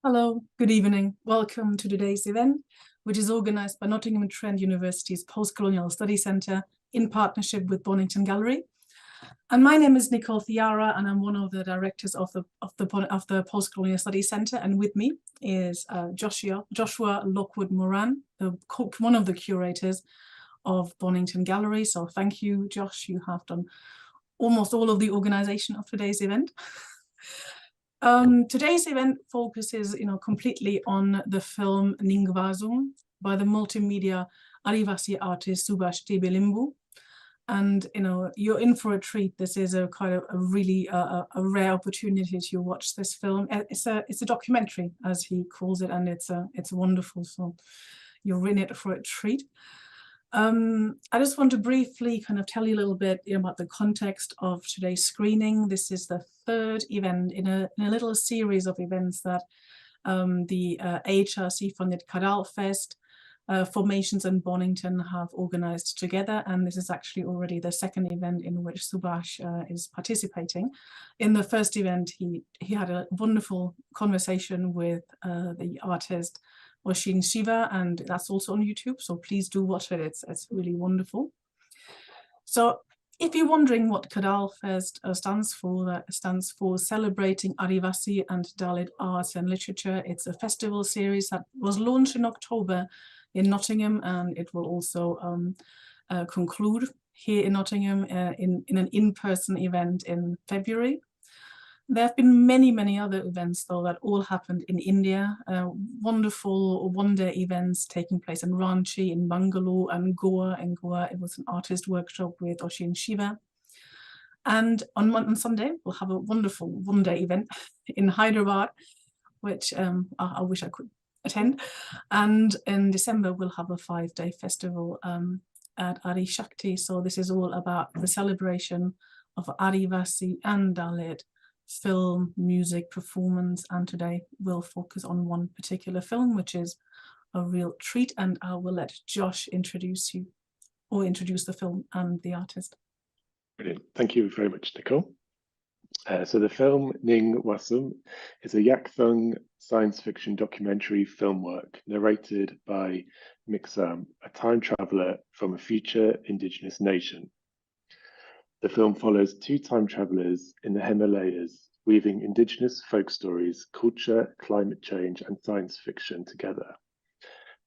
Hello, good evening. Welcome to today's event, which is organized by Nottingham and Trent University's Post-Colonial Study Centre in partnership with Bonington Gallery. And my name is Nicole Thiara, and I'm one of the directors of the Post-Colonial Study Centre. And with me is Joshua Lockwood-Moran, one of the curators of Bonington Gallery. So thank you, Josh. You have done almost all of the organization of today's event. Today's event focuses, completely on the film Ningwasum by the multimedia Adivasi artist Subash Thebe Limbu. And, you're in for a treat. This is a kind of a really a rare opportunity to watch this film. It's a documentary, as he calls it, and it's wonderful. So you're in it for a treat. I just want to briefly kind of tell you a little bit about the context of today's screening. This is the third event in a little series of events that the HRC-funded Kadal Fest, Formations and Bonington have organized together. And this is actually already the second event in which Subash is participating. In the first event, he had a wonderful conversation with the artist Oshin Shiva, and that's also on YouTube, so please do watch it. It's really wonderful. So if you're wondering what Kadal Fest stands for, that stands for Celebrating Adivasi and Dalit Arts and Literature. It's a festival series that was launched in October in Nottingham, and it will also conclude here in Nottingham in an in-person event in February. There have been many other events, though, that all happened in India. Wonderful one-day events taking place in Ranchi, in Bangalore, and Goa. In Goa, it was an artist workshop with Oshin Shiva. And on Sunday, we'll have a wonderful one-day event in Hyderabad, which I wish I could attend. And in December, we'll have a 5-day festival at Adi Shakti. So this is all about the celebration of Adivasi and Dalit film, music, performance, and today we'll focus on one particular film, which is a real treat, and I will let Josh introduce you, or introduce the film and the artist. Brilliant. Thank you very much, Nicole. So the film Ningwasum is a Yakthung science fiction documentary film work narrated by Miksam, a time traveller from a future Indigenous nation. The film follows two time travellers in the Himalayas, weaving Indigenous folk stories, culture, climate change, and science fiction together.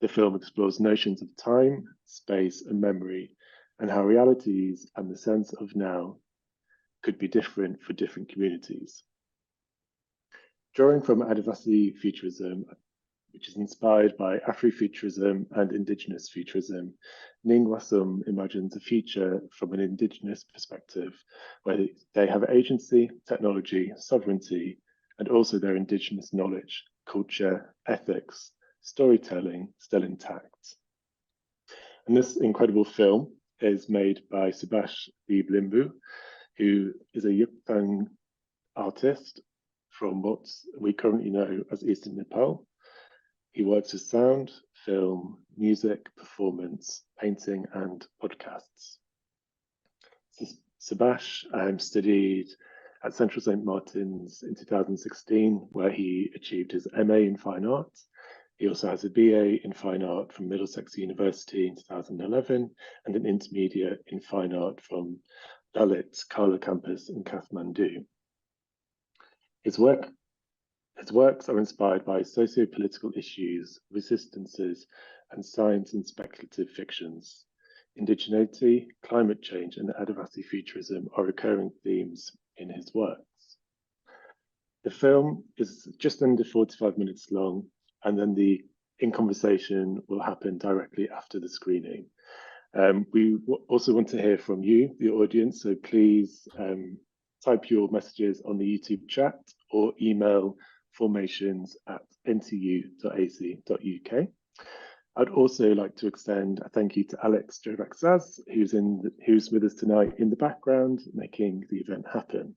The film explores notions of time, space, and memory, and how realities and the sense of now could be different for different communities. Drawing from Adivasi Futurism, which is inspired by Afrofuturism and Indigenous Futurism, Ningwasum imagines a future from an Indigenous perspective, where they have agency, technology, sovereignty, and also their Indigenous knowledge, culture, ethics, storytelling still intact. And this incredible film is made by Subash Thebe Limbu, who is a Yakthung artist from what we currently know as Eastern Nepal. He works with sound, film, music, performance, painting, and podcasts. Subash studied at Central St. Martin's in 2016, where he achieved his MA in Fine Art. He also has a BA in Fine Art from Middlesex University in 2011, and an intermediate in Fine Art from Dalit Kala campus in Kathmandu. His works are inspired by socio-political issues, resistances, and science and speculative fictions. Indigeneity, climate change, and Adivasi Futurism are recurring themes in his works. The film is just under 45 minutes long, and then the in-conversation will happen directly after the screening. We also want to hear from you, the audience, so please type your messages on the YouTube chat or email formations@ntu.ac.uk. I'd also like to extend a thank you to Alex Jovaxaz, who's with us tonight in the background, making the event happen.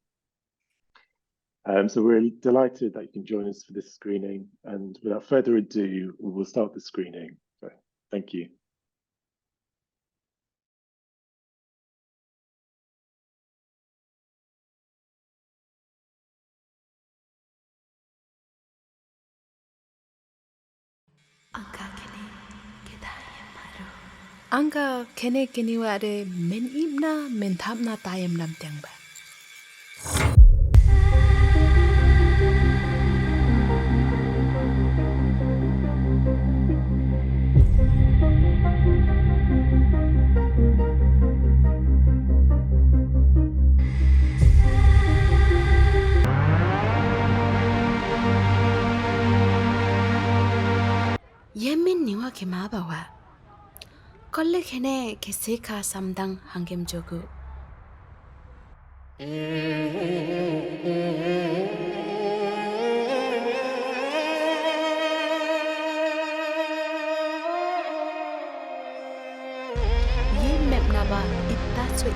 So we're delighted that you can join us for this screening, and without further ado, we will start the screening. So, thank you. Angka kene kini wade men ibna men thapna tayem lam tiang ba. Yemin niwa ke ma bawa. Kolle kene ke seka samdang hangem jogu. Ye mepnaba ittacho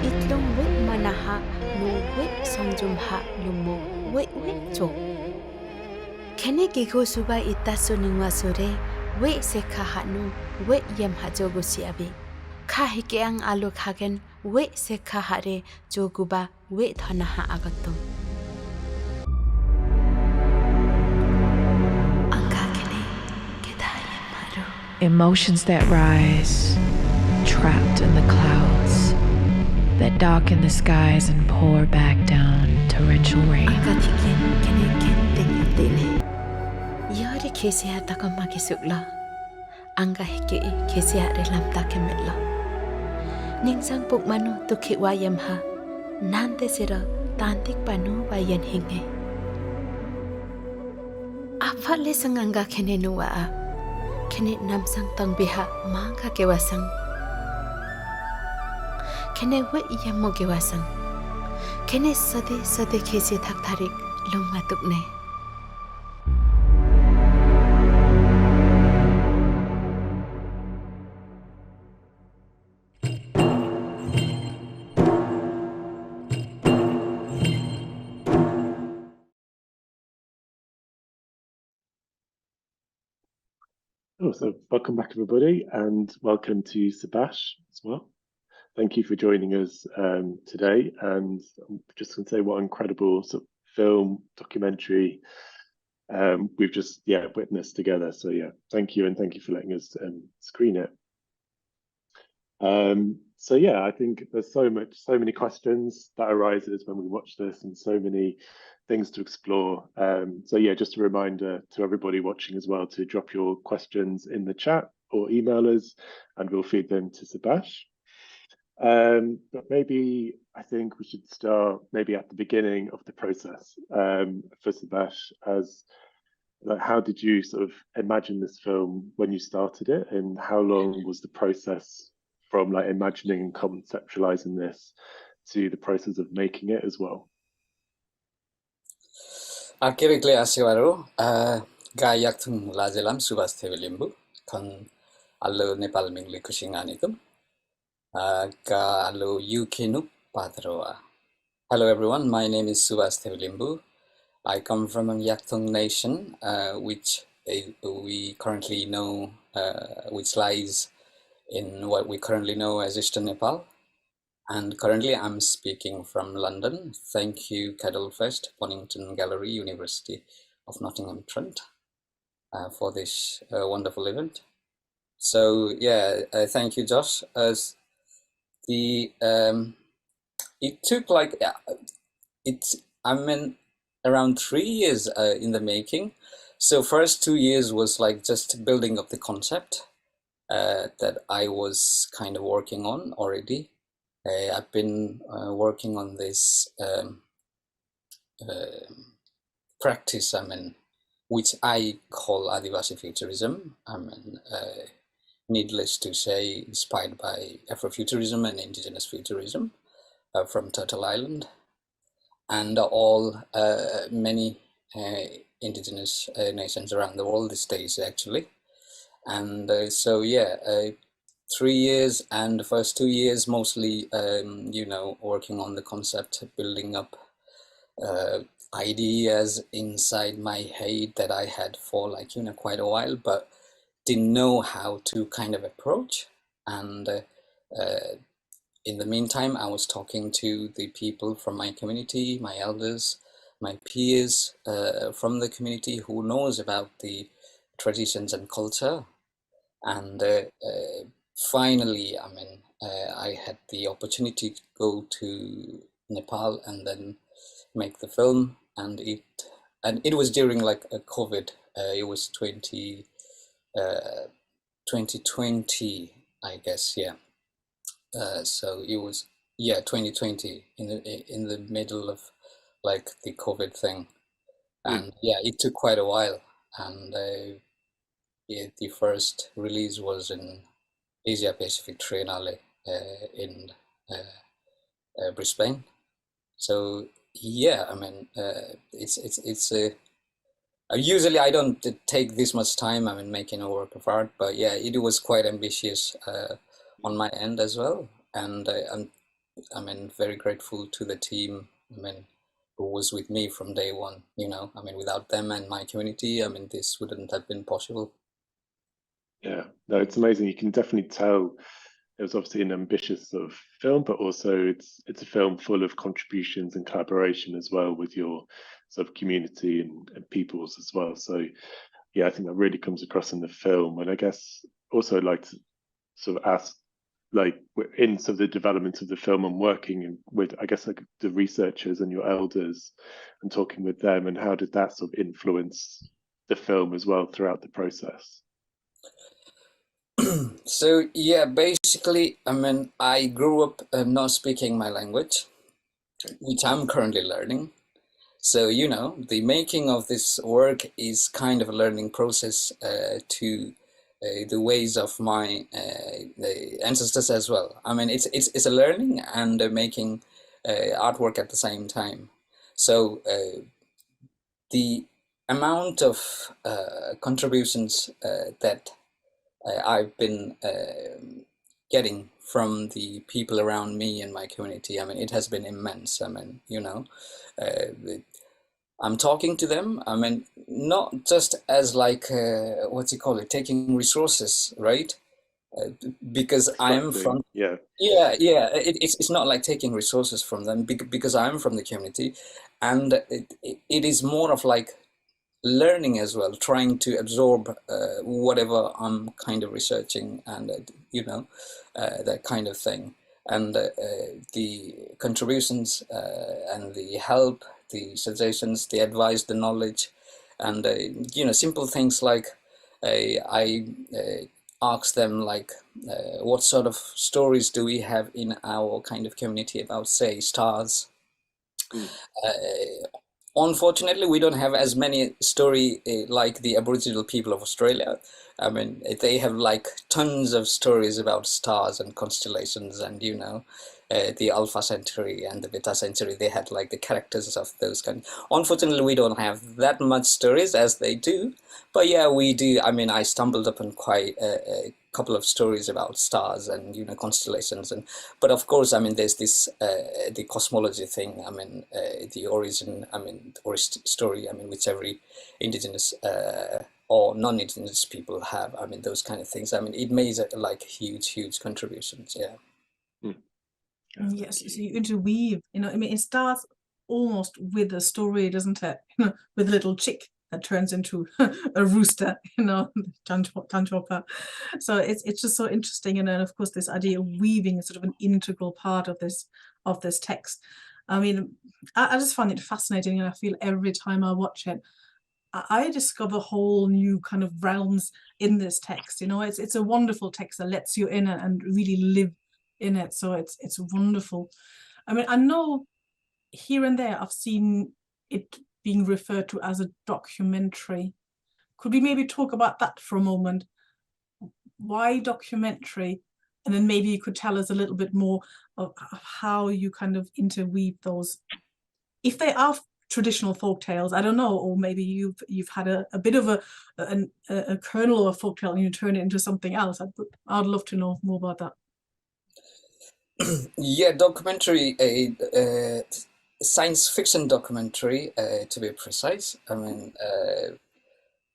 itlung wet manaha no wet songjum ha lumo wet chok. Kene kiko suba ittacho ningwasure we sekha hanu we yem ha jogo siabi. Kha hike ang alu khagen we sekha hare joguba we thanaha agatum. Angka kene kedaya maru. Emotions that rise, trapped in the clouds, that darken the skies and pour back down torrential rain. Angka tikin kene tene. Yari kesia takama kesukla. Angka hike kesia relam takemela. Ningsang puk manu tukhi wayam ha. Nante sira tantik panu wayan hinge. Apa le sanganga kene nuwa a. Kene namsang tang biha mangka kewasang. Kene we yamo kewasang. Kene sade kesi thak tharik lungma tukne. Oh, so welcome back, everybody, and welcome to Subash as well. Thank you for joining us today. And I'm just going to say what incredible sort of film documentary we've just witnessed together. So thank you, and thank you for letting us screen it. So I think there's so many questions that arises when we watch this, and so many things to explore. So just a reminder to everybody watching as well to drop your questions in the chat or email us, and we'll feed them to Subash. But maybe I think we should start maybe at the beginning of the process for Subash, as like, how did you sort of imagine this film when you started it, and how long was the process from like imagining and conceptualizing this to the process of making it as well? Akibikle asiwaro ga Yakthung lajelam Subash Thebe Limbu kan allo Nepal mingli kusinganitum ga allo UK nu patroa. Hello everyone, my name is Subash Thebe Limbu. I come from a Yakthung Nation, which we currently know, which lies in what we currently know as Eastern Nepal. And currently I'm speaking from London. Thank you, Caddelfest, Bonington Gallery, University of Nottingham Trent, for this wonderful event. So thank you, Josh. As the it took like around 3 years in the making. So first 2 years was like just building up the concept that I was kind of working on already. I've been working on this practice, which I call Adivasi Futurism. Needless to say, inspired by Afrofuturism and Indigenous Futurism from Turtle Island, and all many Indigenous nations around the world these days, actually. And 3 years, and the first 2 years mostly, working on the concept, building up ideas inside my head that I had for like, quite a while, but didn't know how to kind of approach. And in the meantime, I was talking to the people from my community, my elders, my peers from the community who knows about the traditions and culture. And finally, I mean, I had the opportunity to go to Nepal and then make the film, and it was during like a COVID. It was 2020, I guess, yeah. So it was 2020 in the middle of like the COVID thing, and yeah, it took quite a while, and the first release was in Asia Pacific Triennale in Brisbane. So yeah, I mean, it's a usually I don't take this much time, I mean, making a work of art, but yeah, it was quite ambitious on my end as well, and I mean, very grateful to the team, I mean, who was with me from day one, you know, I mean, without them and my community, I mean, this wouldn't have been possible. Yeah, no, it's amazing. You can definitely tell it was obviously an ambitious sort of film, but also it's a film full of contributions and collaboration as well with your sort of community and peoples as well. So yeah, I think that really comes across in the film. And I guess also I'd like to sort of ask, like in sort of the development of the film and working with, I guess, like the researchers and your elders and talking with them, and how did that sort of influence the film as well throughout the process? So yeah, basically, I mean, I grew up not speaking my language, which I'm currently learning. So, you know, the making of this work is kind of a learning process to the ways of my the ancestors as well. I mean, it's a learning and making artwork at the same time. So the amount of contributions that I've been getting from the people around me and my community, I mean, it has been immense. I mean, you know, I'm talking to them, I mean, not just as like, what's it called, taking resources, right? Because I'm from, yeah, it's not like taking resources from them because I'm from the community, and it is more of like learning as well, trying to absorb whatever I'm kind of researching, and you know, that kind of thing, and the contributions and the help, the suggestions, the advice, the knowledge, and you know, simple things like I ask them like, what sort of stories do we have in our kind of community about, say, stars? Unfortunately, we don't have as many story like the Aboriginal people of Australia. I mean, they have like tons of stories about stars and constellations, and you know, the Alpha Centauri and the Beta Centauri. They had like the characters of those kind. Unfortunately, we don't have that much stories as they do. But yeah, we do. I mean, I stumbled upon quite a couple of stories about stars and, you know, constellations, and but of course, I mean, there's this the cosmology thing. I mean, the origin. I mean, or story. I mean, which every indigenous or non-indigenous people have. I mean, those kind of things. I mean, it made like huge contributions. Yeah. Yes, so you interweave, you know, I mean, it starts almost with a story, doesn't it? You know, with a little chick that turns into a rooster, you know, tanchoka. So it's just so interesting, and then of course this idea of weaving is sort of an integral part of this text. I mean, I just find it fascinating, and I feel every time I watch it, I discover whole new kind of realms in this text. You know, it's a wonderful text that lets you in and really live in it. So it's wonderful. I mean, I know here and there I've seen it being referred to as a documentary. Could we maybe talk about that for a moment? Why documentary? And then maybe you could tell us a little bit more of how you kind of interweave those, if they are traditional folk tales, I don't know, or maybe you've had a bit of a kernel of a folk tale and you turn it into something else. I'd love to know more about that. Yeah, documentary, a science fiction documentary, to be precise. I mean,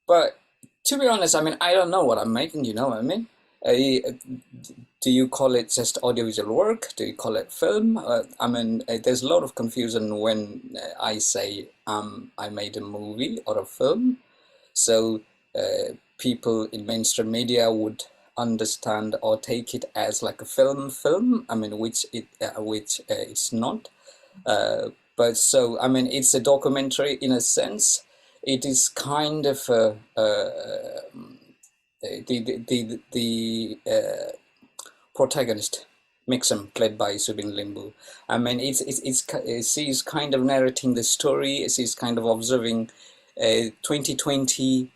but to be honest, I mean, I don't know what I'm making. You know what I mean? Do you call it just audiovisual work? Do you call it film? I mean, there's a lot of confusion when I say I made a movie or a film. So people in mainstream media would understand or take it as like a film. I mean, which it's not. But so, I mean, it's a documentary in a sense. It is kind of the protagonist, Miksam, played by Subin Limbu. I mean, she's kind of narrating the story. She's kind of observing 2020,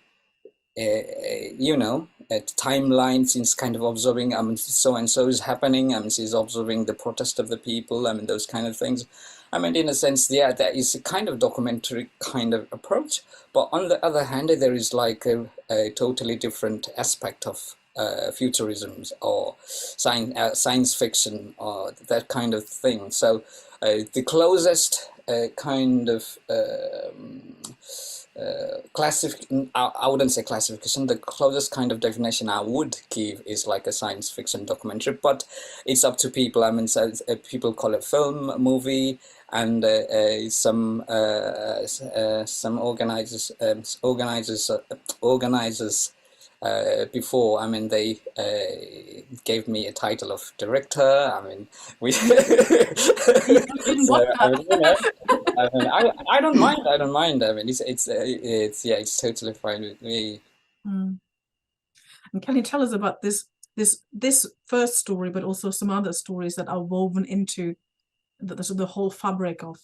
timeline. She's kind of observing, I mean, so and so is happening. I mean, she's observing the protest of the people. I mean, those kind of things. I mean, in a sense, yeah, that is a kind of documentary kind of approach. But on the other hand, there is like a totally different aspect of futurism or science fiction or that kind of thing. So the closest kind of I wouldn't say classification, the closest kind of definition I would give is like a science fiction documentary, but it's up to people. I mean, so people call it film, movie, and some organizers before, I mean, they gave me a title of director. I mean, we. So, I mean, I don't mind. I don't mind. I mean, it's totally fine with me. And can you tell us about this first story, but also some other stories that are woven into the whole fabric of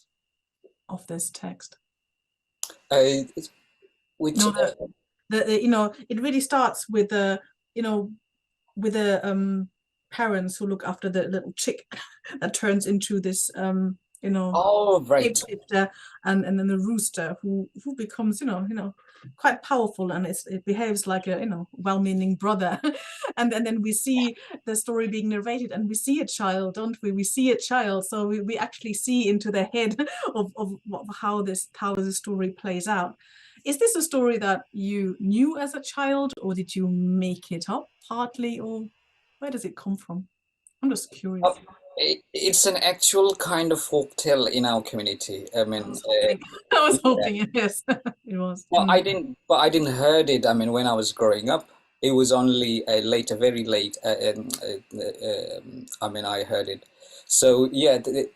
this text? Which it really starts with the parents who look after the little chick that turns into this oh, right. shapeshifter, and then the rooster who becomes quite powerful, and it behaves like a well-meaning brother. and then we see the story being narrated, and we see a child, don't we? We see a child, so we actually see into the head of how the story plays out. Is this a story that you knew as a child, or did you make it up partly, or where does it come from? I'm just curious. It's an actual kind of folktale in our community. I mean, I was hoping, yes, it was. Well, I didn't heard it. I mean, when I was growing up, it was only later, very late. I mean, I heard it. So yeah, the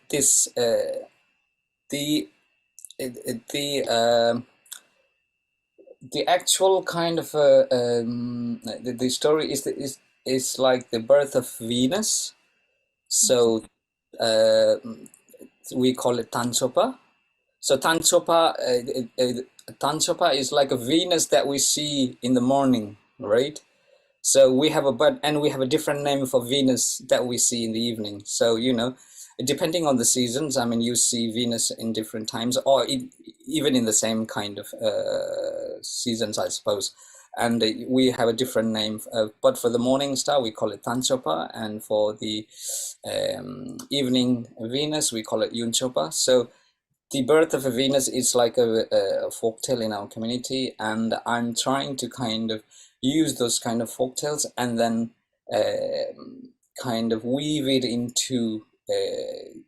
actual kind of the story is like the birth of Venus. So we call it Tanchopa. So Tanchopa is like a Venus that we see in the morning, right? So we have we have a different name for Venus that we see in the evening. So depending on the seasons, I mean, you see Venus in different times, or even in the same kind of seasons, I suppose. And we have a different name, but for the morning star, we call it Tanchopa, and for the evening Venus, we call it Yunchopa. So the birth of a Venus is like a folktale in our community, and I'm trying to kind of use those kind of folktales and then kind of weave it into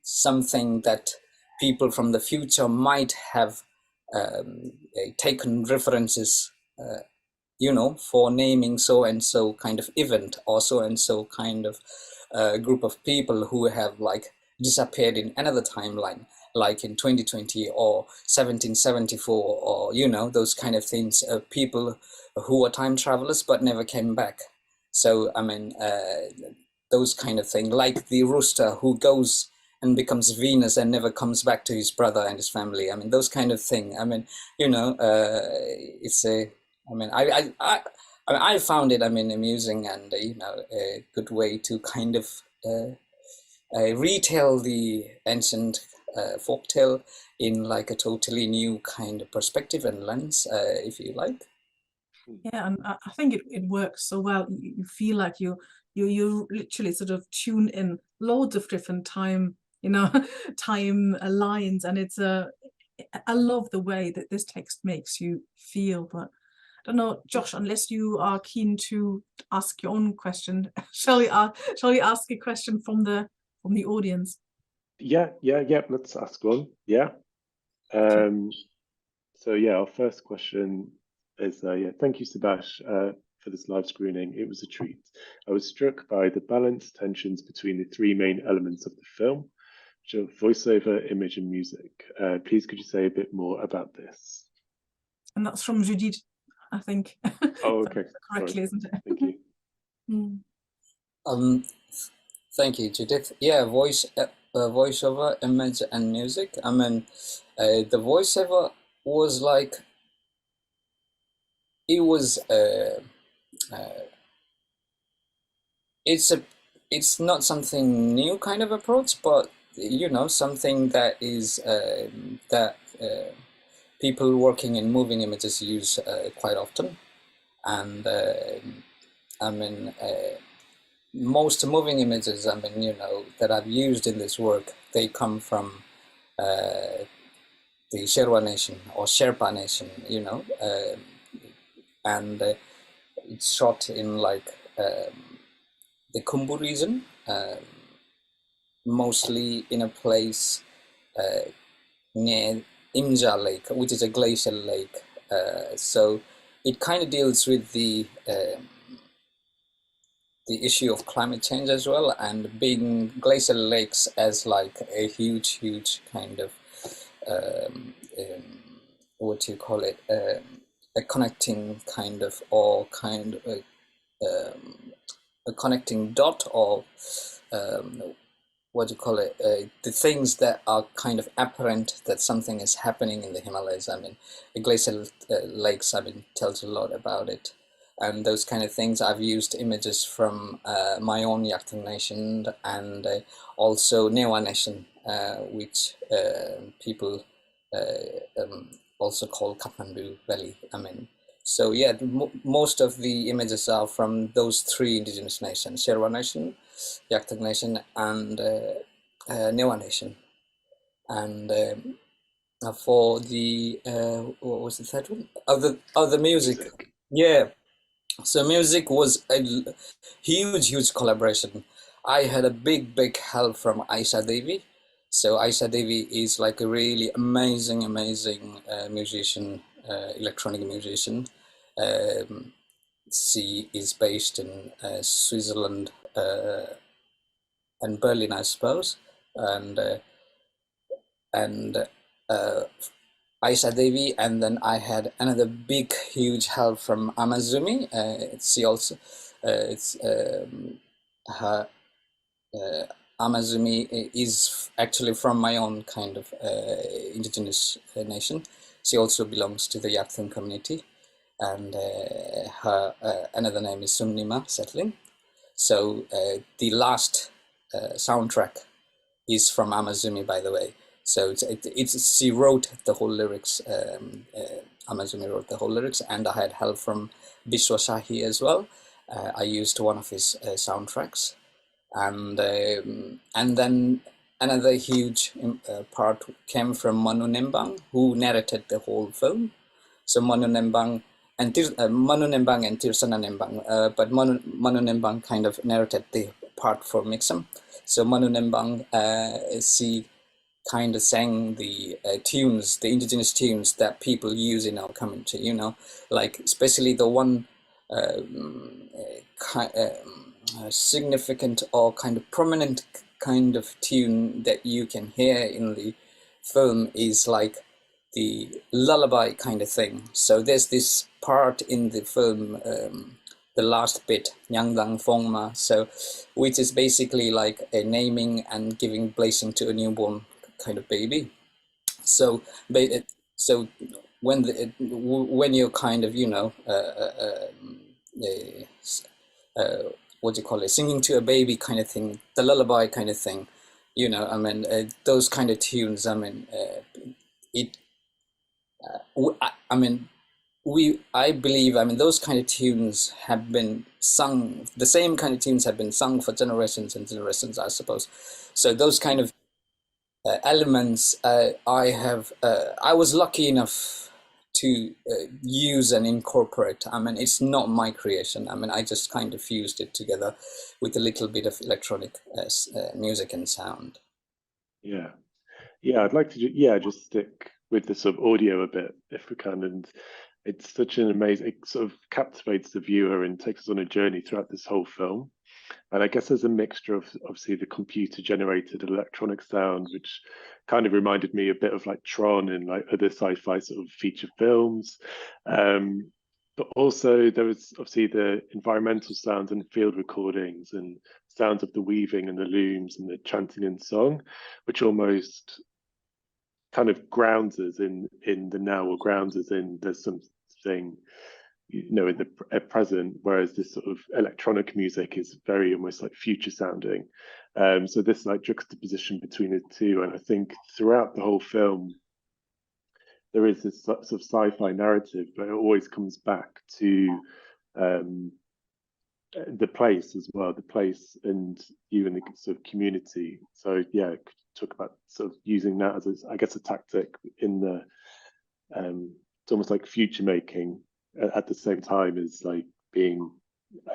something that people from the future might have taken references for naming so and so kind of event, or so and so kind of group of people who have like disappeared in another timeline, like in 2020 or 1774, or those kind of things. People who are time travelers but never came back. So I mean, those kind of thing, like the rooster who goes and becomes Venus and never comes back to his brother and his family. I mean, those kind of thing. I mean, it's a. I mean, I found it, I mean, amusing and a good way to kind of retell the ancient folktale in like a totally new kind of perspective and lens, if you like. Yeah, and I think it works so well. You feel like you literally sort of tune in loads of different time lines, and it's I love the way that this text makes you feel. But I don't know, Josh, unless you are keen to ask your own question, shall we ask a question from the audience? Yeah. Let's ask one. Yeah. So yeah, our first question is thank you, Subash. for this live screening. It was a treat. I was struck by the balanced tensions between the three main elements of the film, which are voiceover, image, and music. Please, could you say a bit more about this? And that's from Judith, I think. Oh, okay. Correctly, Sorry. isn't it? Thank you. Thank you, Judith. Yeah, voiceover, image, and music. I mean, the voiceover was like, it was it's not something new kind of approach, but you know, something that is people working in moving images use quite often. And I mean, most moving images, I mean, you know, that I've used in this work, they come from the Sherwa Nation or Sherpa Nation, you know, and it's shot in like the Khumbu region, mostly in a place near Imja Lake, which is a glacial lake. So it kind of deals with the issue of climate change as well, and being glacial lakes as like a huge kind of what do you call it, a connecting kind of, or kind of a connecting dot, or what do you call it, the things that are kind of apparent that something is happening in the Himalayas. I mean, the glacial lakes, I mean, tells a lot about it. And those kind of things. I've used images from my own Yakthung Nation, and also Newa Nation, which people also call Kathmandu Valley. I mean, so yeah, most of the images are from those three indigenous nations: Sherwa Nation, Yakthung Nation, and Newa Nation. And for the what was the third one? The music. Yeah. So music was a huge collaboration. I had a big help from Aisha Devi. So Aisha Devi is like a really amazing musician, electronic musician. She is based in Switzerland and Berlin, I suppose, and Aisha Devi, and then I had another huge help from Amazumi. She also, her Amazumi is actually from my own kind of indigenous nation. She also belongs to the Yakthung community, and her another name is Sumnima Settling. So the last soundtrack is from Amazumi, by the way. So she wrote the whole lyrics. Amazumi wrote the whole lyrics, and I had help from Biswa Shahi as well. I used one of his soundtracks, and then another huge part came from Manu Nembang, who narrated the whole film. So Manu Nembang and Tirsana Nembang, but Manu Nembang kind of narrated the part for Miksam. So Manu Nembang, she kind of sang the tunes, the indigenous tunes that people use in our community, you know, like especially the one significant or kind of prominent kind of tune that you can hear in the film is like the lullaby kind of thing. So there's this part in the film, the last bit, Nyangdang Fongma, so which is basically like a naming and giving blessing to a newborn kind of baby. So when you're kind of, you know, what do you call it, singing to a baby kind of thing, the lullaby kind of thing, you know, I mean, those kind of tunes, I mean, I believe, I mean, those kind of tunes have been sung, the same kind of tunes have been sung for generations and generations, I suppose. So those kind of elements, I was lucky enough to use and incorporate. I mean, it's not my creation. I mean, I just kind of fused it together with a little bit of electronic music and sound. Yeah, I'd like to just stick with the sort of audio a bit, if we can, and it's such an amazing, it sort of captivates the viewer and takes us on a journey throughout this whole film. And I guess there's a mixture of obviously the computer generated electronic sound, which kind of reminded me a bit of like Tron and like other sci-fi sort of feature films. But also there was obviously the environmental sounds and field recordings and sounds of the weaving and the looms and the chanting and song, which almost kind of grounds us in the now, or grounds us in there's something, you know, in the present, whereas this sort of electronic music is very almost like future sounding. So this like juxtaposition between the two, and I think throughout the whole film there is this sort of sci-fi narrative, but it always comes back to the place as well, the place and you and the sort of community. So yeah, talk about sort of using that as I guess a tactic in the it's almost like future making at the same time as like being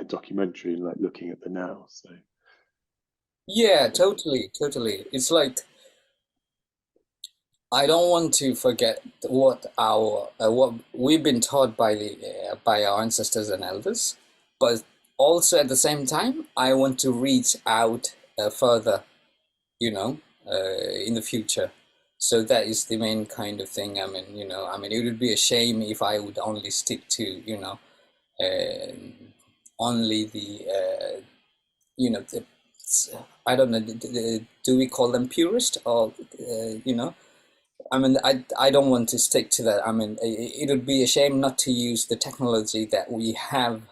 a documentary and like looking at the now. So Yeah, totally. It's like I don't want to forget what what we've been taught by by our ancestors and elders, but also at the same time, I want to reach out further, you know, in the future. So that is the main kind of thing. I mean, you know, I mean, it would be a shame if I would only stick to, you know, only the, you know, I don't know, do we call them purist or, you know? I mean, I don't want to stick to that. I mean, it would be a shame not to use the technology that we have,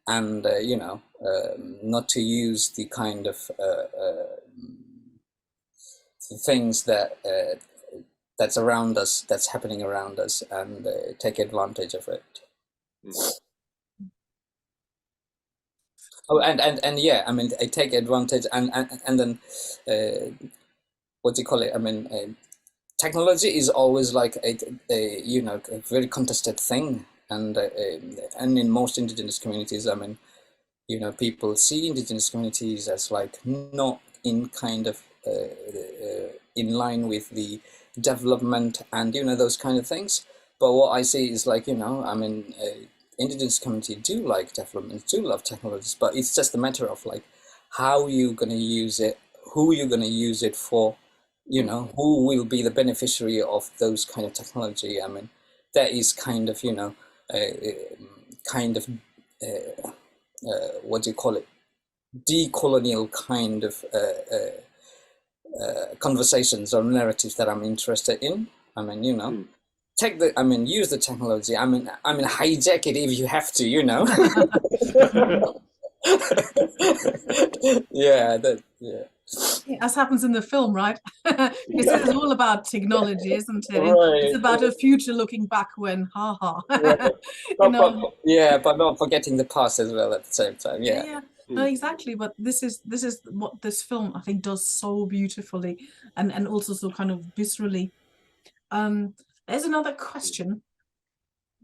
and you know, not to use the kind of things that that's around us, that's happening around us, and take advantage of it. Oh, and yeah, I mean, I take advantage, and then what do you call it? I mean, technology is always like a you know, a very contested thing, and in most indigenous communities, I mean, you know, people see indigenous communities as like not in kind of in line with the development and, you know, those kind of things. But what I see is like, you know, I mean, indigenous community do like development, do love technologies, but it's just a matter of like how you're going to use it, who you're going to use it for, you know, who will be the beneficiary of those kind of technology. I mean, that is kind of, you know, kind of what do you call it, decolonial kind of conversations or narratives that I'm interested in. I mean, you know, use the technology. I mean, hijack it if you have to, you know. Yeah, as happens in the film, right? This is all about technology, isn't it? Right. It's about a future looking back when, haha. Right. You know? But not forgetting the past as well at the same time. Yeah. No, exactly. But this is what this film, I think, does so beautifully, and also so kind of viscerally. There's another question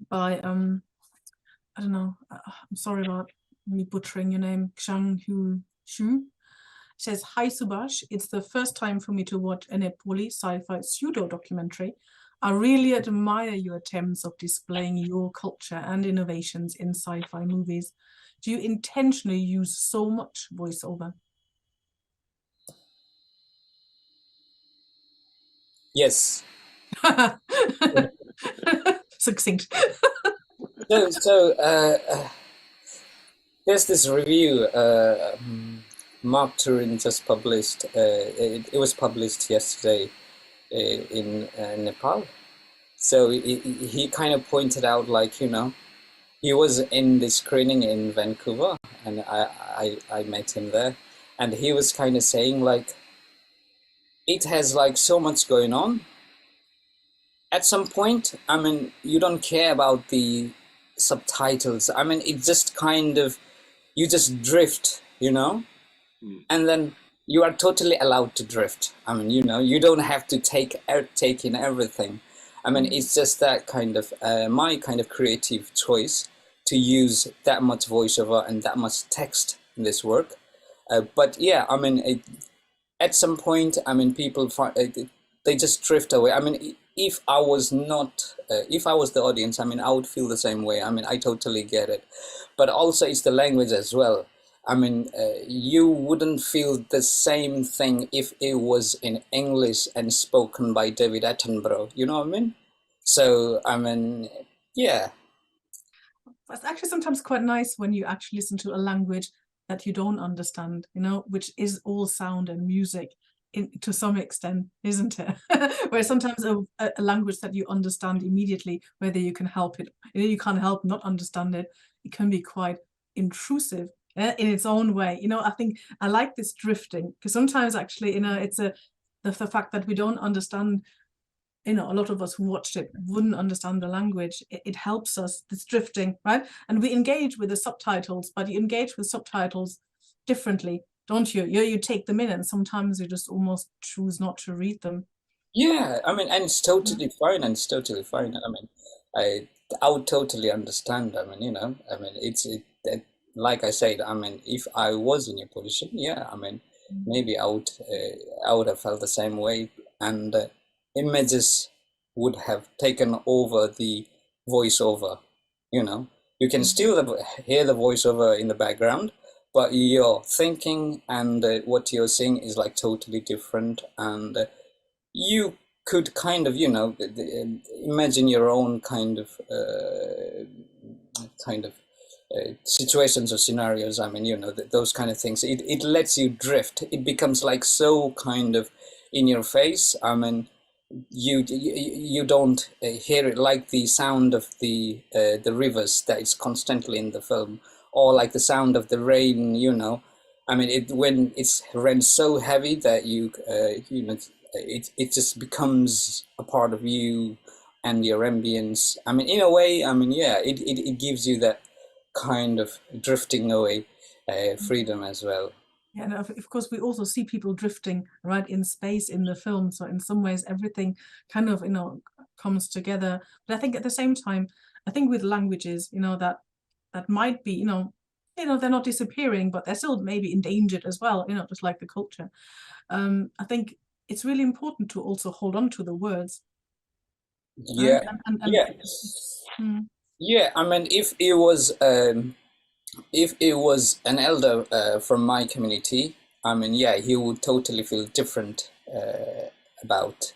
by I don't know. I'm sorry about me butchering your name. Xiang Hu Shu says, "Hi Subash, it's the first time for me to watch a Nepali sci-fi pseudo documentary. I really admire your attempts of displaying your culture and innovations in sci-fi movies. Do you intentionally use so much voiceover?" Yes. Succinct. So there's this review Mark Turin just published. It was published yesterday in Nepal. So he kind of pointed out, like, you know, he was in the screening in Vancouver, and I met him there, and he was kind of saying, like, it has like so much going on. At some point, I mean, you don't care about the subtitles. I mean, it just kind of, you just drift, you know, and then you are totally allowed to drift. I mean, you know, you don't have to take in everything. I mean, it's just that kind of my kind of creative choice to use that much voiceover and that much text in this work. But yeah, I mean, at some point, I mean, people they just drift away. I mean, if I was not, if I was the audience, I mean, I would feel the same way. I mean, I totally get it. But also it's the language as well. I mean, you wouldn't feel the same thing if it was in English and spoken by David Attenborough, you know what I mean? So, I mean, yeah. It's actually sometimes quite nice when you actually listen to a language that you don't understand, you know, which is all sound and music to some extent, isn't it? Where sometimes a language that you understand immediately, whether you can help it, you can't help not understand it, it can be quite intrusive in its own way. You know, I think I like this drifting, because sometimes actually, you know, it's the fact that we don't understand, you know, a lot of us who watched it wouldn't understand the language. It helps us, this drifting, right? And we engage with the subtitles, but you engage with subtitles differently, don't you? You take them in, and sometimes you just almost choose not to read them. Yeah, I mean, and it's totally fine, and it's totally fine. I mean, I would totally understand. I mean, you know, I mean, like I said, I mean, if I was in your position, yeah, I mean, maybe I would have felt the same way, and images would have taken over the voiceover. You know, you can still hear the voiceover in the background, but your thinking and what you're seeing is like totally different, and you could kind of, you know, imagine your own kind of situations or scenarios. I mean, you know, those kind of things. It lets you drift. It becomes like so kind of in your face. I mean, you don't hear it like the sound of the rivers that is constantly in the film, or like the sound of the rain. You know, I mean, when it's rain so heavy that you know, it just becomes a part of you and your ambience. I mean, in a way, I mean, yeah, it gives you that kind of drifting away freedom as well. Yeah, and of course, we also see people drifting right in space in the film. So in some ways, everything kind of, you know, comes together. But I think at the same time, I think with languages, you know, that might be, you know, they're not disappearing, but they're still maybe endangered as well, you know, just like the culture. I think it's really important to also hold on to the words. Yeah, and yeah, yeah. I mean, if it was an elder from my community, I mean, yeah, he would totally feel different about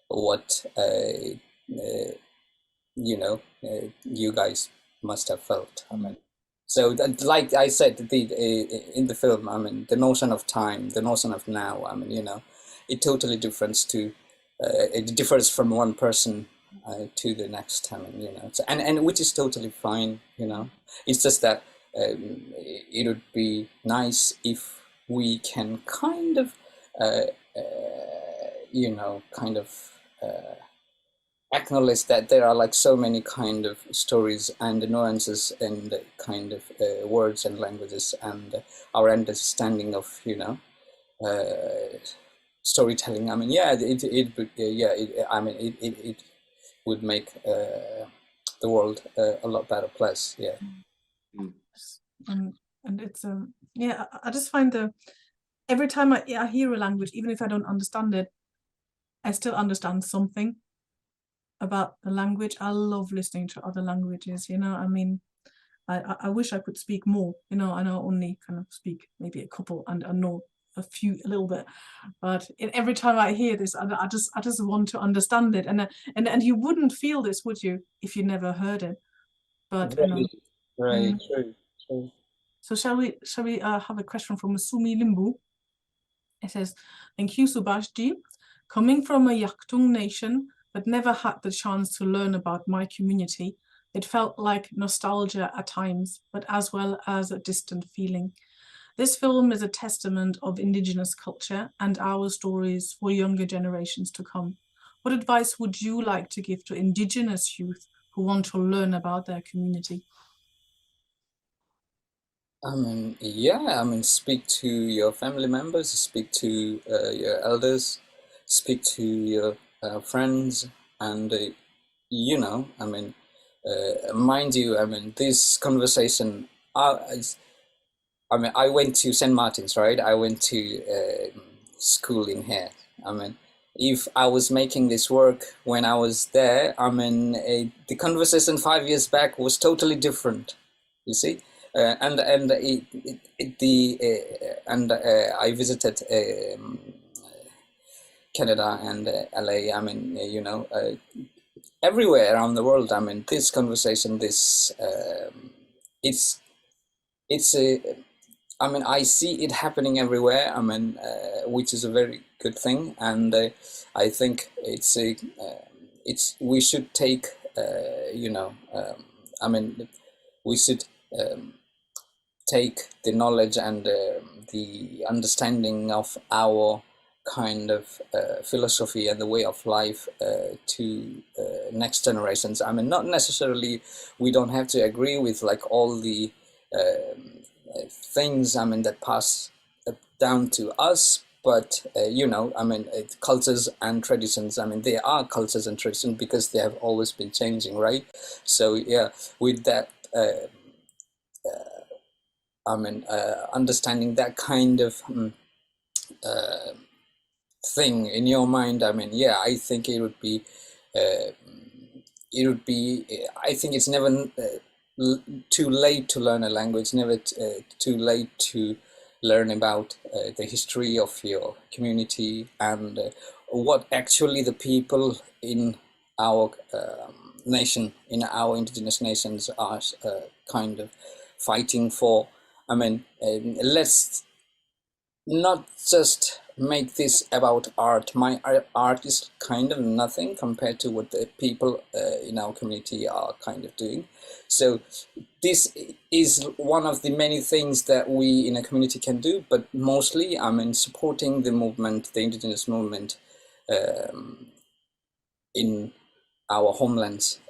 what you know, you guys must have felt. I mean, so that, like I said, in the film, I mean, the notion of time, the notion of now, I mean, you know, it totally it differs from one person to the next. I mean, you know, so, and which is totally fine. You know, it's just that it would be nice if we can kind of, you know, kind of. Acknowledge that there are like so many kind of stories and nuances and kind of words and languages, and our understanding of, you know, storytelling. I mean, yeah, I mean, it would make the world a lot better place. Yeah. And it's yeah, I just find every time I hear a language, even if I don't understand it, I still understand something about the language. I love listening to other languages, you know. I mean, I wish I could speak more, you know. I know only kind of speak maybe a couple, and I know a little bit, but every time I hear this, I just want to understand it, and you wouldn't feel this, would you, if you never heard it? But you know, Right, true. So shall we have a question from Sumi Limbu? It says, thank you, Subash Ji. Coming from a Yakthung nation but never had the chance to learn about my community, it felt like nostalgia at times, but as well as a distant feeling. This film is a testament of Indigenous culture and our stories for younger generations to come. What advice would you like to give to Indigenous youth who want to learn about their community? I mean, yeah, I mean, speak to your family members, speak to your elders, speak to your friends, and you know, I mean, mind you, I mean, this conversation, I mean, I went to St. Martin's, right? I went to school in here. I mean, if I was making this work when I was there, I mean, the conversation 5 years back was totally different. You see, and I visited Canada and LA. I mean, everywhere around the world. I mean, this conversation, it's a. I mean, I see it happening everywhere. I mean, which is a very good thing, and I think we should take, I mean, we should take the knowledge and the understanding of our kind of philosophy and the way of life to next generations. I mean, not necessarily, we don't have to agree with like all the things, I mean, that pass down to us, but I mean, cultures and traditions, I mean, they are cultures and traditions because they have always been changing, right? So yeah, with that I mean, understanding that kind of thing in your mind, I mean, yeah, I think it would be I think it's never too late to learn a language, never too late to learn about the history of your community and what actually the people in our nation, in our indigenous nations are kind of fighting for. I mean, let's not just make this about art. My art is kind of nothing compared to what the people in our community are kind of doing. So this is one of the many things that we in a community can do, but mostly, I mean, supporting the movement, the indigenous movement in our homelands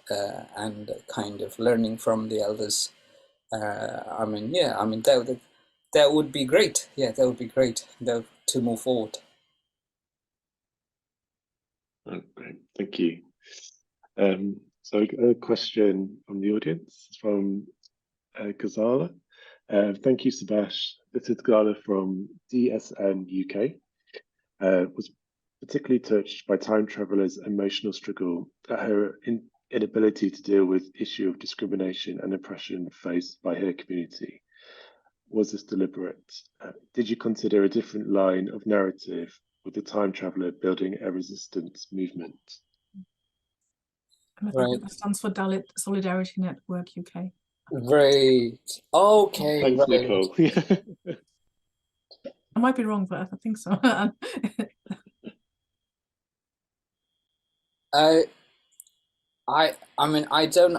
and kind of learning from the elders. I mean, yeah, I mean, that would be great. Yeah, that would be great to move forward. Oh, great, thank you. So a question from the audience from Ghazala. Thank you, Subash. This is Ghazala from DSN UK. Was particularly touched by time traveller's emotional struggle at her inability to deal with issue of discrimination and oppression faced by her community. Was this deliberate? Did you consider a different line of narrative with the time traveller building a resistance movement? And I think that stands for Dalit Solidarity Network UK. Right. Okay. Thanks, right. Nicole. I might be wrong, but I think so. I mean, I don't.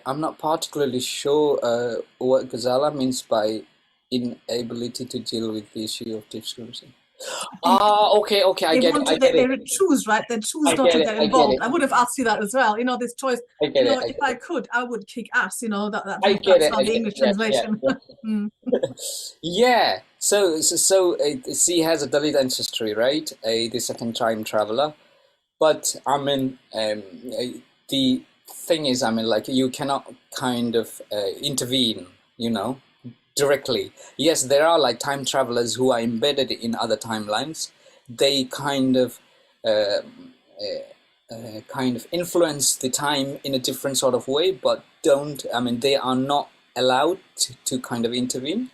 I'm not particularly sure what Ghazala means by inability to deal with the issue of discrimination. Okay, I get it. They choose, right? They choose not to get involved. I would have asked you that as well. You know, this choice. If I could, I would kick ass. You know, that's not the English translation. Yeah. So she has a Dalit ancestry, right? The second time traveler. But I mean, the thing is, I mean, like, you cannot kind of intervene, you know, directly. Yes, there are like time travelers who are embedded in other timelines. They kind of influence the time in a different sort of way, but they are not allowed to kind of intervene.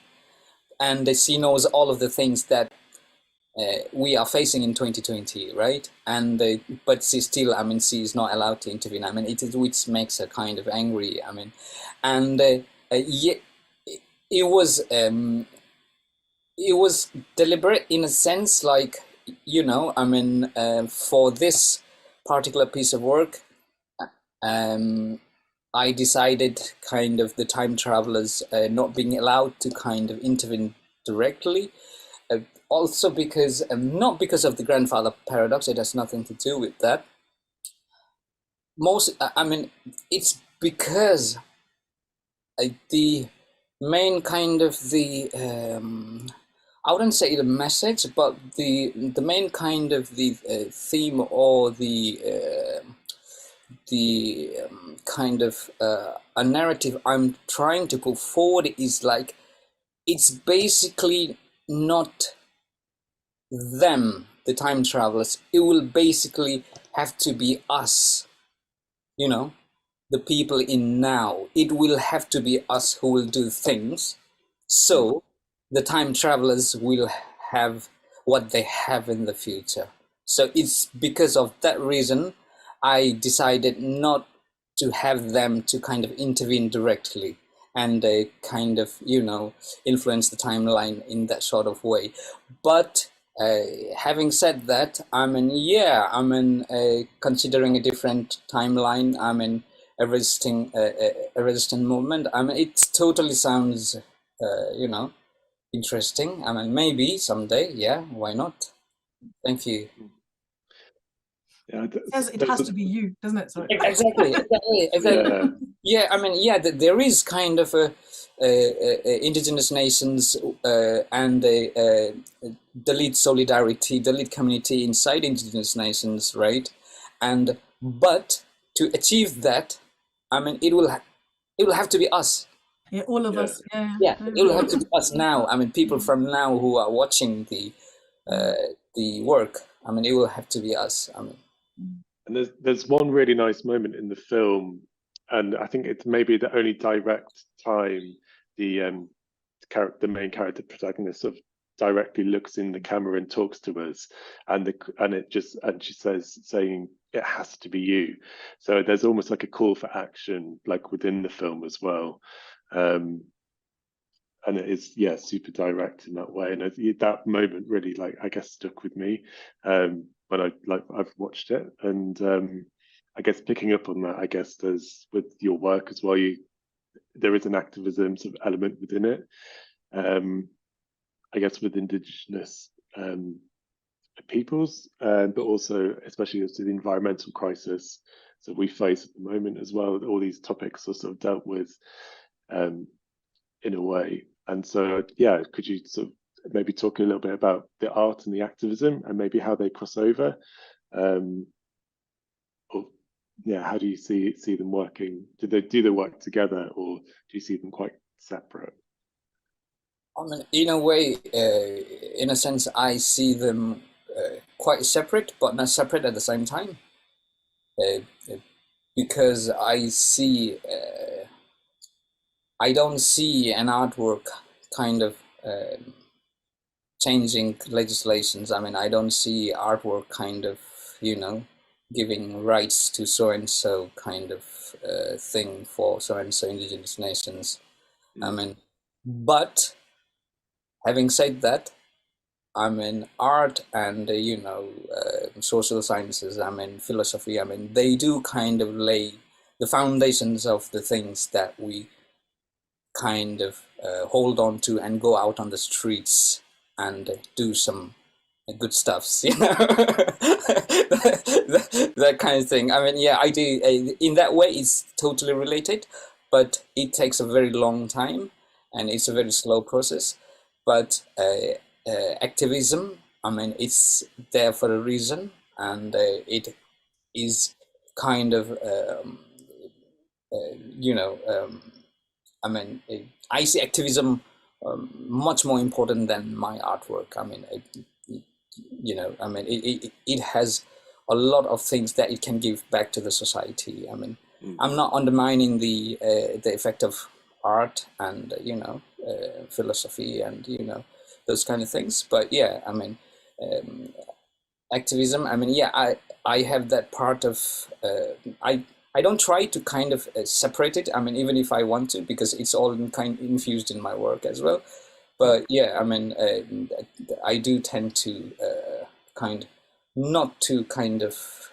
And she knows all of the things that we are facing in 2020, right? And but she still, I mean, she is not allowed to intervene. I mean, which makes her kind of angry. I mean, and it was deliberate in a sense, like, you know, I mean, for this particular piece of work, I decided kind of the time travelers not being allowed to kind of intervene directly. Also because, not because of the grandfather paradox, it has nothing to do with that. I mean, it's because the main kind of I wouldn't say the message, but the main kind of the theme or the kind of a narrative I'm trying to put forward is like, it's basically not them, the time travelers, it will basically have to be us, you know, the people in now. It will have to be us who will do things. So the time travelers will have what they have in the future. So it's because of that reason I decided not to have them to kind of intervene directly and kind of, you know, influence the timeline in that sort of way. But having said that, I mean, yeah, I mean, considering a different timeline, I mean, a resistant movement, I mean, it totally sounds, you know, interesting. I mean, maybe someday, yeah, why not? Thank you. Yeah, It has to be you, doesn't it? Sorry. Exactly. Yeah. Yeah, I mean, yeah, there is kind of a Indigenous Nations and a Dalit solidarity, Dalit community inside Indigenous Nations, right? And but to achieve that, I mean, it will have to be us. Yeah, all of Yeah. us. Yeah. Yeah, it will have to be us now. I mean, people from now who are watching the work. I mean, it will have to be us. I mean. And there's one really nice moment in the film, and I think it's maybe the only direct time the main character protagonist sort of directly looks in the camera and talks to us, and she says, saying it has to be you. So there's almost like a call for action, like within the film as well. And it is, yeah, super direct in that way. And that moment really, like, I guess, stuck with me when I've watched it. And I guess picking up on that, I guess there's, with your work as well, there is an activism sort of element within it. I guess with Indigenous peoples, but also especially as to the environmental crisis that we face at the moment as well. All these topics are sort of dealt with in a way. And so, yeah, could you sort of maybe talk a little bit about the art and the activism and maybe how they cross over? Or, yeah, how do you see them working? Do they work together, or do you see them quite separate? I mean, in a way, in a sense, I see them quite separate, but not separate at the same time. Because I don't see an artwork kind of changing legislations. I mean, I don't see artwork kind of, you know, giving rights to so-and-so kind of thing for so-and-so Indigenous Nations. I mean, but having said that, I mean, art and, you know, social sciences, I mean, philosophy, I mean, they do kind of lay the foundations of the things that we kind of hold on to and go out on the streets and do some good stuffs, you know, that kind of thing. I mean, yeah, I do. In that way, it's totally related, but it takes a very long time and it's a very slow process. But activism, I mean, it's there for a reason, and it is kind of, you know, I mean, I see activism much more important than my artwork. I mean, you know, I mean, it has a lot of things that it can give back to the society. I mean, I'm not undermining the effect of art and, you know, philosophy and, you know, those kind of things. But yeah, I mean, activism, I mean, yeah, I have that part of, I don't try to kind of separate it. I mean, even if I want to, because it's all infused in my work as well. But yeah, I mean, I do tend to not to kind of,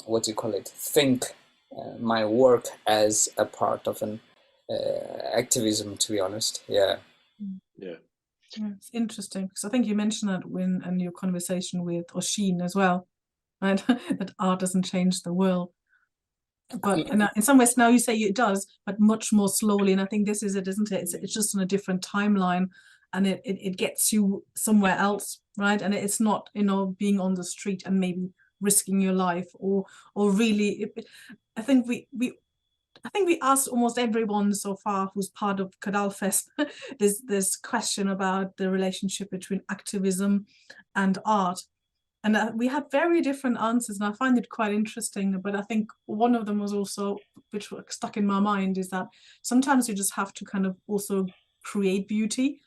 what do you call it? Think my work as a part of an activism, to be honest. Yeah. Yeah. Yeah, it's interesting because I think you mentioned that in your conversation with Oshin as well, right? That art doesn't change the world, but in some ways now you say it does, but much more slowly. And I think this is it, isn't it? It's just on a different timeline, and it gets you somewhere else, right? And it's not, you know, being on the street and maybe risking your life or really. I think we I think we asked almost everyone so far who's part of Kadalfest this question about the relationship between activism and art. And we had very different answers, and I find it quite interesting. But I think one of them was also, which stuck in my mind, is that sometimes you just have to kind of also create beauty.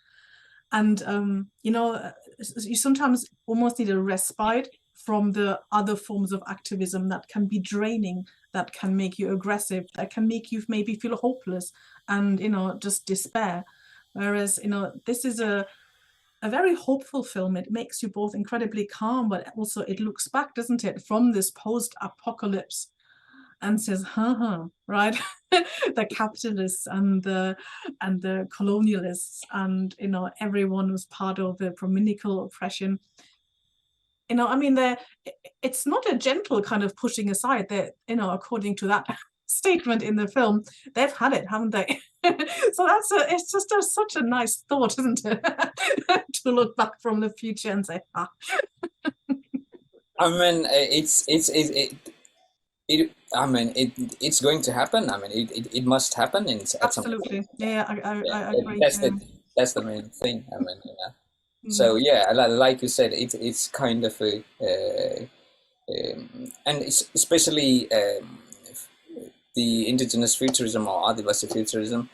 And, you sometimes almost need a respite from the other forms of activism that can be draining, that can make you aggressive, that can make you maybe feel hopeless and, just despair. Whereas, this is a very hopeful film. It makes you both incredibly calm, but also it looks back, doesn't it, from this post-apocalypse and says, right? The capitalists and the colonialists and, everyone was part of the Brahminical oppression. It's not a gentle kind of pushing aside that, according to that statement in the film, they've had it, haven't they? So it's just such a nice thought, isn't it? To look back from the future and say, I mean, it's going to happen. I mean, it must happen at some point. Absolutely. Yeah, I agree. That's the main thing. I mean, So yeah, like you said, it's kind of a and it's especially the Indigenous Futurism or Adivasi Futurism.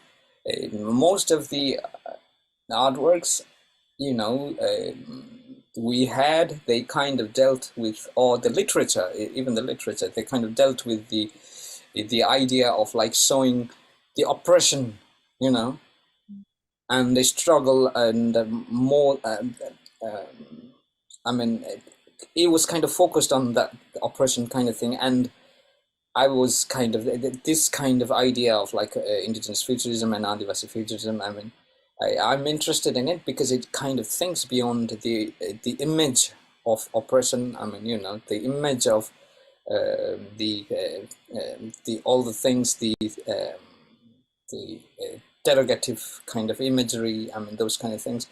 Most of the artworks, they kind of dealt with, or the literature, even the literature, they kind of dealt with the idea of like showing the oppression, and the struggle and more. It was kind of focused on that oppression kind of thing, and I was kind of this kind of idea of like Indigenous Futurism and Adivasi Futurism. I mean, I'm interested in it because it kind of thinks beyond the image of oppression. I mean, the image of the all the things, the derogative kind of imagery. I mean, those kind of things.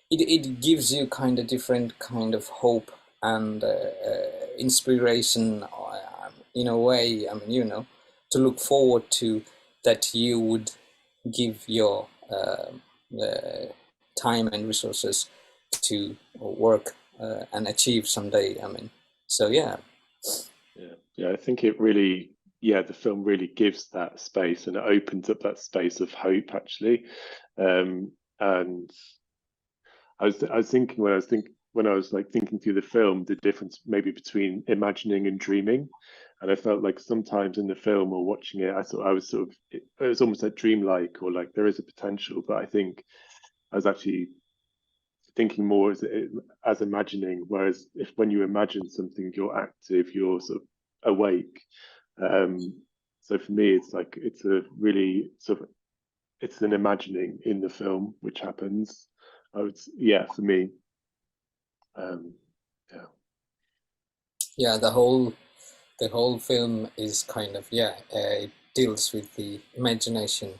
It gives you kind of different kind of hope and inspiration in a way. I mean, to look forward to, that you would give your time and resources to work and achieve someday. I mean, so yeah. Yeah, I think it really, the film really gives that space, and it opens up that space of hope, actually. And I was thinking when I was like thinking through the film, the difference maybe between imagining and dreaming. And I felt like sometimes in the film or watching it, it was almost like dreamlike, or like there is a potential. But I think I was actually thinking more as imagining, whereas when you imagine something, you're active, you're sort of awake. So for me, it's like it's a really it's an imagining in the film which happens. For me. The whole film is kind of it deals with the imagination.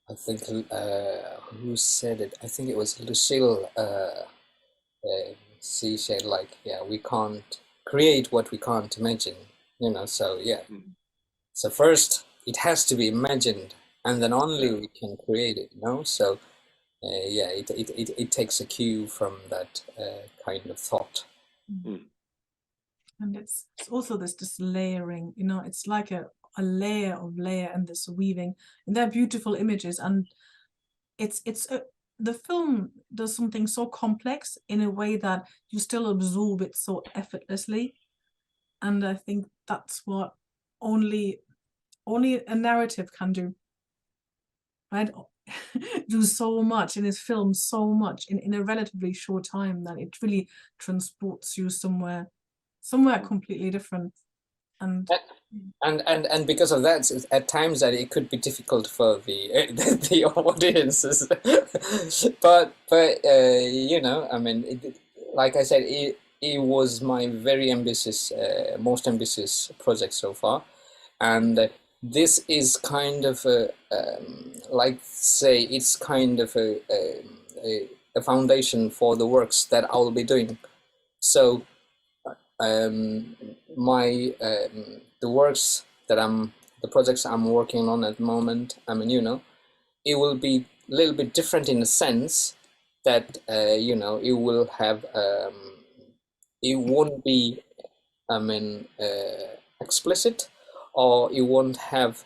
I think who said it? I think it was Lucille. She said like, we can't create what we can't imagine. So so first it has to be imagined, and then only we can create it. So. It takes a cue from that kind of thought. And it's also this layering, it's like a layer of layer and this weaving, and they're beautiful images. And the film does something so complex in a way that you still absorb it so effortlessly. And I think that's what only a narrative can do, right? Do so much in his film, so much in a relatively short time, that it really transports you somewhere completely different. And because of that, at times that it could be difficult for the audiences. but I mean, like I said, it was my very ambitious, most ambitious project so far, and this is kind of it's kind of a foundation for the works that I'll be doing. So my works that the projects I'm working on at the moment, I mean, you know, it will be a little bit different in a sense that, you know, it will have, it won't be, I mean, explicit, or it won't have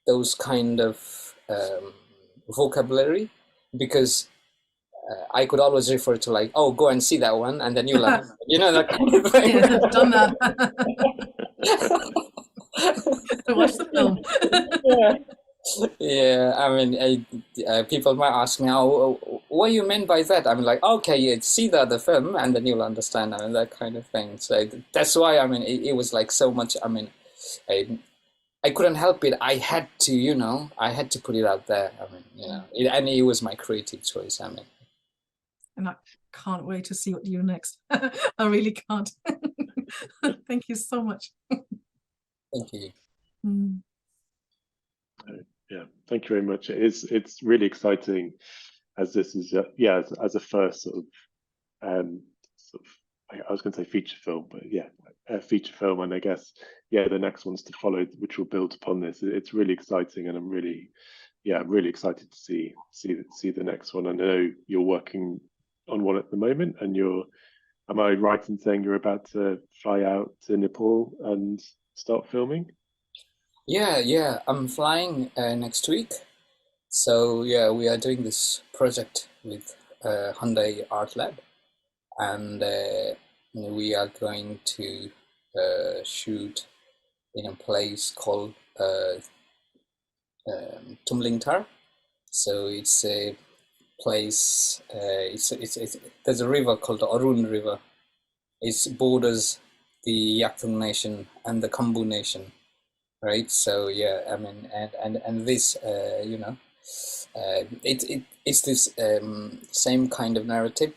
those kind of vocabulary, because I could always refer to like, oh, go and see that one, and then you'll have, you know, that kind of thing. Yeah, I've done that. Watch the film. Yeah, I mean, people might ask me, oh, what do you mean by that? I'm like, okay, yeah, see the film, and then you'll understand. I mean, that kind of thing. So that's why, I mean, it was like so much. I mean, I couldn't help it. I had to, you know, I had to put it out there. I mean, you know, and it was my creative choice. I mean, and I can't wait to see what you do next. I really can't. Thank you so much. thank you. Yeah, thank you very much. It's really exciting, as this is as a first sort of I was going to say feature film, but yeah, a feature film, and I guess the next ones to follow, which will build upon this. It's really exciting, and I'm really excited to see the next one. I know you're working on one at the moment, and am I right in saying you're about to fly out to Nepal and start filming? Yeah, I'm flying next week. So yeah, we are doing this project with Hyundai Art Lab, and we are going to shoot in a place called Tumlingtar. So it's a place. There's a river called the Arun River. It borders the Yakthung Nation and the Kambu Nation, right? So yeah, I mean, and this, you know, it's this same kind of narrative.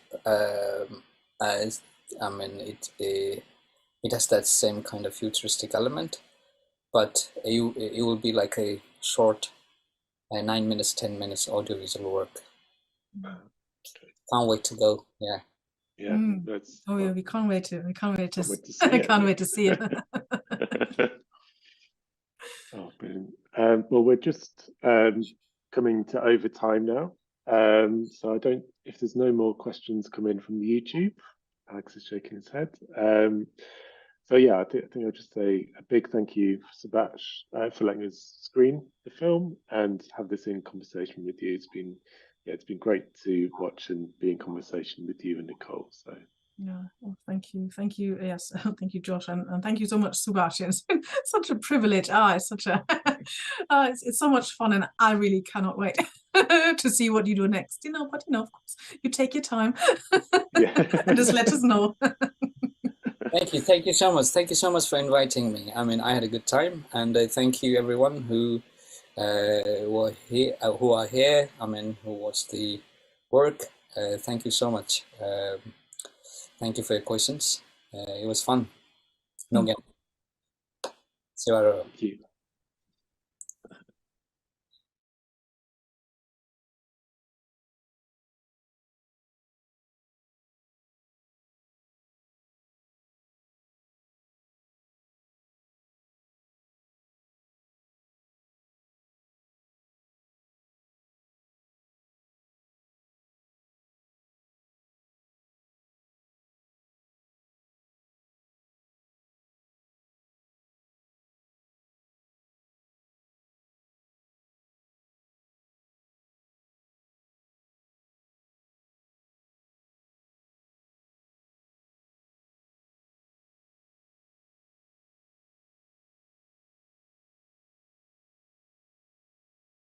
As I mean, it has that same kind of futuristic element, but it will be like a short, 9 minutes, 10 minutes audiovisual work. Can't wait to go. Yeah. Yeah, that's. Oh yeah, we can't wait to. Can't wait to see I it. can't wait to see it. Oh, brilliant. Well, we're just coming to overtime now. So if there's no more questions come in from the YouTube, Alex is shaking his head. So yeah, I think I'll just say a big thank you, Subash, for letting us screen the film and have this in conversation with you. It's been great to watch and be in conversation with you and Nicole. So. Yeah, well, thank you. Yes, thank you, Josh, and thank you so much, Subash. It's been such a privilege. It's such a, it's so much fun, and I really cannot wait to see what you do next. You know, but you know, of course, you take your time. And just let us know. Thank you so much. Thank you so much for inviting me. I mean, I had a good time, and thank you everyone who are here. I mean, who watched the work. Thank you so much. Thank you for your questions. It was fun. No game. Thank you.